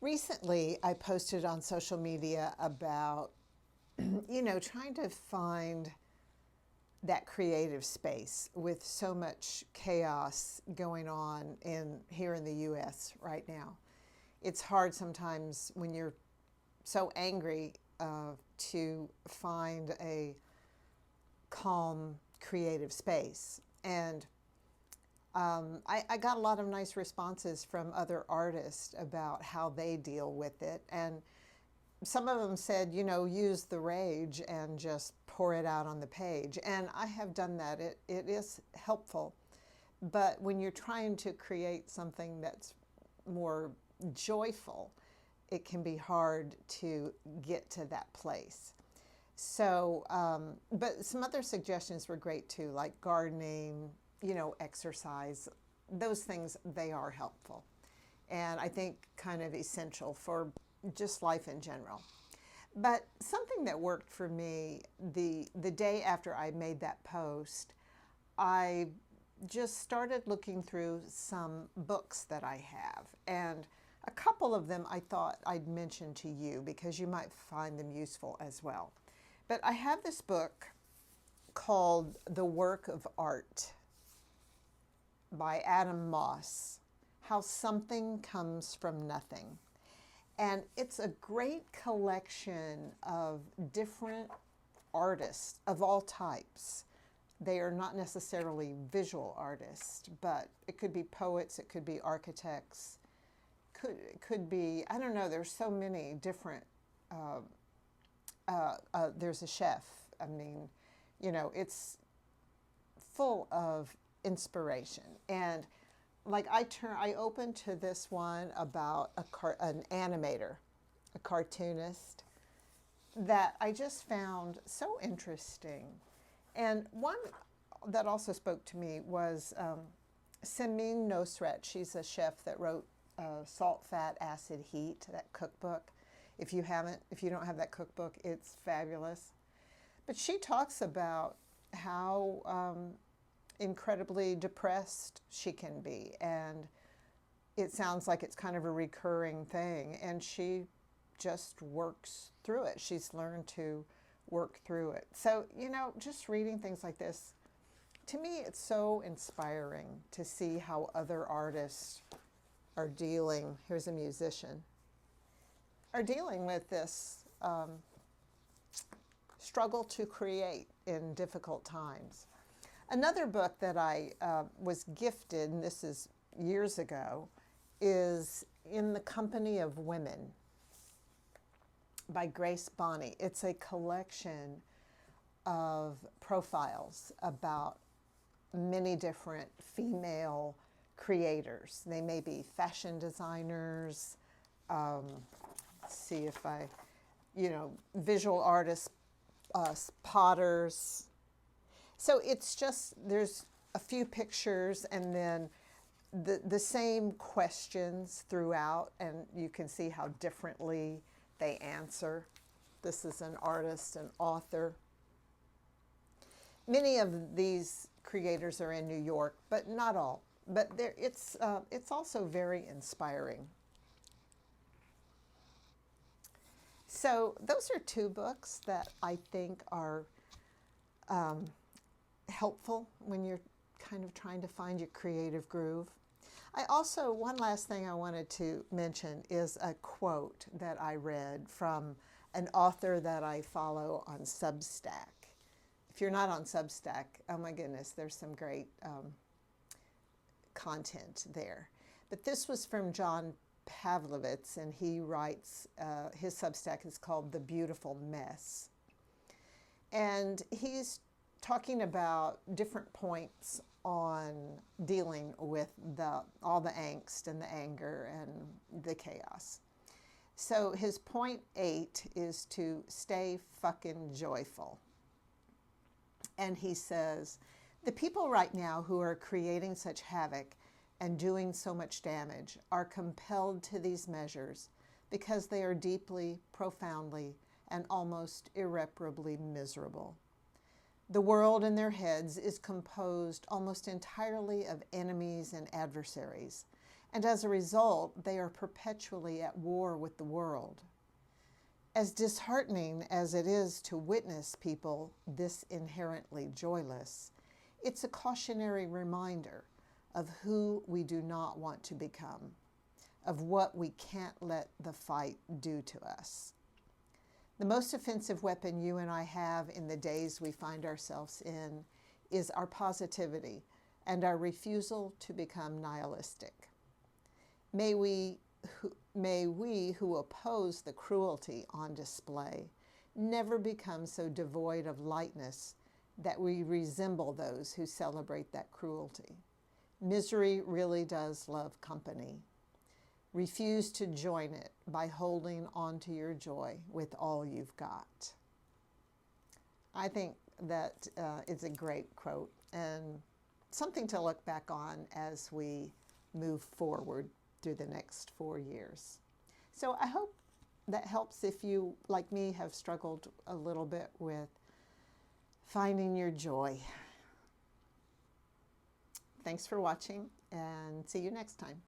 Recently, I posted on social media about, trying to find that creative space with so much chaos going on here in the U.S. right now. It's hard sometimes when you're so angry to find a calm, creative space. And I got a lot of nice responses from other artists about how they deal with it. And some of them said, use the rage and just pour it out on the page. And I have done that. It is helpful. But when you're trying to create something that's more joyful, it can be hard to get to that place. So, but some other suggestions were great too, like gardening, exercise. Those things, they are helpful. And I think kind of essential for just life in general. But something that worked for me the day after I made that post, I just started looking through some books that I have. And a couple of them I thought I'd mention to you because you might find them useful as well. But I have this book called The Work of Art by Adam Moss, How Something Comes from Nothing. And it's a great collection of different artists of all types. They are not necessarily visual artists, but it could be poets, it could be architects, could be, I don't know, there's so many different, there's a chef. I mean, it's full of inspiration. And like I opened to this one about an animator, a cartoonist, that I just found so interesting. And one that also spoke to me was Samin Nosrat. She's a chef that wrote Salt, Fat, Acid, Heat, that cookbook. If you don't have that cookbook, it's fabulous. But she talks about how incredibly depressed she can be, and it sounds like it's kind of a recurring thing, and she just works through it. She's learned to work through it. So, just reading things like this, to me, it's so inspiring to see how other artists are dealing, here's a musician, are dealing with this struggle to create in difficult times. Another book that I was gifted, and this is years ago, is In the Company of Women by Bonney. It's a collection of profiles about many different female creators. They may be fashion designers, see if visual artists, potters. So it's just, there's a few pictures and then the same questions throughout, and you can see how differently they answer. This is an artist, an author. Many of these creators are in New York, but not all. But it's also very inspiring. So those are two books that I think are helpful when you're kind of trying to find your creative groove. One last thing I wanted to mention is a quote that I read from an author that I follow on Substack. If you're not on Substack, oh my goodness, there's some great content there. But this was from John Pavlovitz, and he writes, his Substack is called The Beautiful Mess. And he's talking about different points on dealing with all the angst and the anger and the chaos. So his point 8 is to stay fucking joyful. And he says, the people right now who are creating such havoc and doing so much damage are compelled to these measures because they are deeply, profoundly, and almost irreparably miserable. The world in their heads is composed almost entirely of enemies and adversaries, And as a result, they are perpetually at war with the world. As disheartening as it is to witness people this inherently joyless, it's a cautionary reminder of who we do not want to become, of what we can't let the fight do to us. The most offensive weapon you and I have in the days we find ourselves in is our positivity and our refusal to become nihilistic. May we who oppose the cruelty on display never become so devoid of lightness that we resemble those who celebrate that cruelty. Misery really does love company. Refuse to join it by holding on to your joy with all you've got. I think that is a great quote and something to look back on as we move forward through the next 4 years. So I hope that helps if you, like me, have struggled a little bit with finding your joy. Thanks for watching, and see you next time.